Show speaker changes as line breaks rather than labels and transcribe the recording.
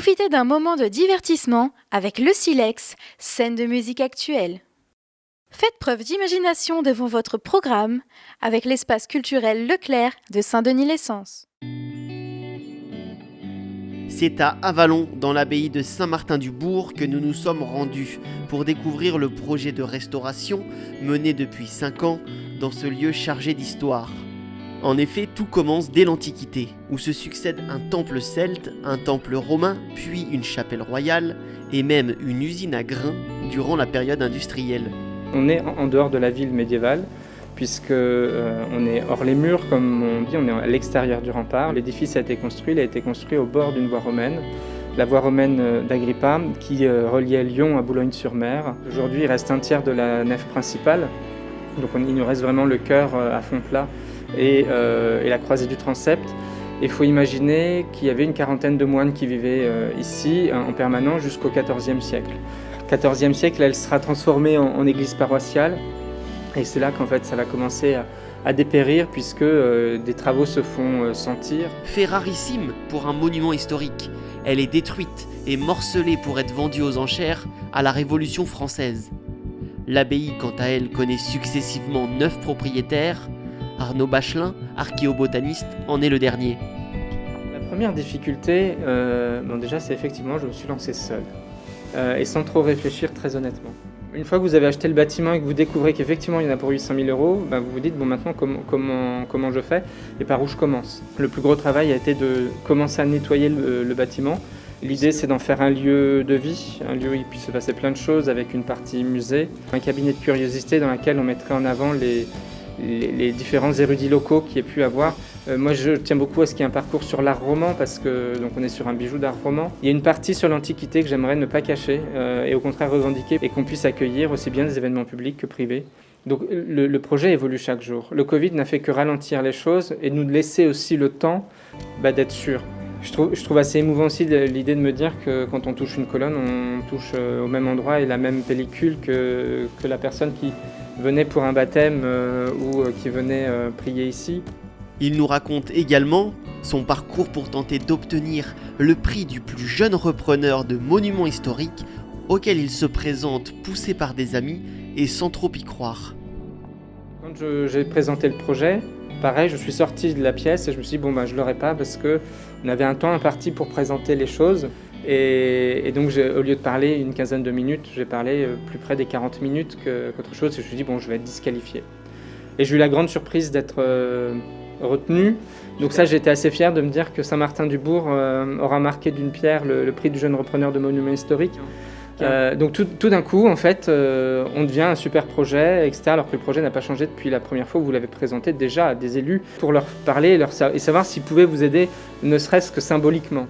Profitez d'un moment de divertissement avec le Silex, scène de musique actuelle. Faites preuve d'imagination devant votre programme avec l'espace culturel Leclerc de Saint-Denis-l'Essence.
C'est à Avallon, dans l'abbaye de Saint-Martin-du-Bourg, que nous nous sommes rendus pour découvrir le projet de restauration mené depuis 5 ans dans ce lieu chargé d'histoire. En effet, tout commence dès l'Antiquité, où se succèdent un temple celte, un temple romain, puis une chapelle royale, et même une usine à grains durant la période industrielle.
On est en dehors de la ville médiévale, puisque on est hors les murs, comme on dit, on est à l'extérieur du rempart. L'édifice a été construit au bord d'une voie romaine, la voie romaine d'Agrippa, qui reliait Lyon à Boulogne-sur-Mer. Aujourd'hui, il reste un tiers de la nef principale, donc il nous reste vraiment le chœur à fond plat et la croisée du transept. Il faut imaginer qu'il y avait une quarantaine de moines qui vivaient ici en permanence jusqu'au XIVe siècle. Au XIVe siècle, elle sera transformée en église paroissiale. Et c'est là qu'en fait ça va commencer à dépérir puisque des travaux se font sentir.
Fait rarissime pour un monument historique, elle est détruite et morcelée pour être vendue aux enchères à la Révolution française. L'abbaye, quant à elle, connaît successivement 9 propriétaires. Arnaud Bachelin, archéobotaniste, en est le dernier.
La première difficulté, déjà c'est effectivement je me suis lancé seul et sans trop réfléchir très honnêtement. Une fois que vous avez acheté le bâtiment et que vous découvrez qu'effectivement il y en a pour 800 000 €, vous vous dites bon maintenant comment je fais et par où je commence. Le plus gros travail a été de commencer à nettoyer le bâtiment. L'idée c'est d'en faire un lieu de vie, un lieu où il puisse se passer plein de choses avec une partie musée, un cabinet de curiosité dans lequel on mettrait en avant les différents érudits locaux qu'il y ait pu avoir. Moi je tiens beaucoup à ce qu'il y ait un parcours sur l'art roman parce que donc on est sur un bijou d'art roman. Il y a une partie sur l'Antiquité que j'aimerais ne pas cacher et au contraire revendiquer et qu'on puisse accueillir aussi bien des événements publics que privés. Donc le projet évolue chaque jour. Le Covid n'a fait que ralentir les choses et nous laisser aussi le temps d'être sûr. Je trouve assez émouvant aussi l'idée de me dire que quand on touche une colonne, on touche au même endroit et la même pellicule que la personne qui venait pour un baptême ou qui venait prier ici.
Il nous raconte également son parcours pour tenter d'obtenir le prix du plus jeune repreneur de monuments historiques auquel il se présente poussé par des amis et sans trop y croire.
Quand j'ai présenté le projet, pareil, je suis sorti de la pièce et je me suis dit je l'aurai pas parce qu'on avait un temps imparti pour présenter les choses. Et donc au lieu de parler une quinzaine de minutes, j'ai parlé plus près des 40 minutes qu'autre chose. Et je me suis dit je vais être disqualifié. Et j'ai eu la grande surprise d'être retenu. Donc ça, j'étais assez fier de me dire que Saint-Martin-du-Bourg aura marqué d'une pierre le prix du jeune repreneur de monuments historiques. Donc tout d'un coup, en fait, on devient un super projet, etc. Alors que le projet n'a pas changé depuis la première fois où vous l'avez présenté déjà à des élus pour leur parler et savoir s'ils pouvaient vous aider, ne serait-ce que symboliquement.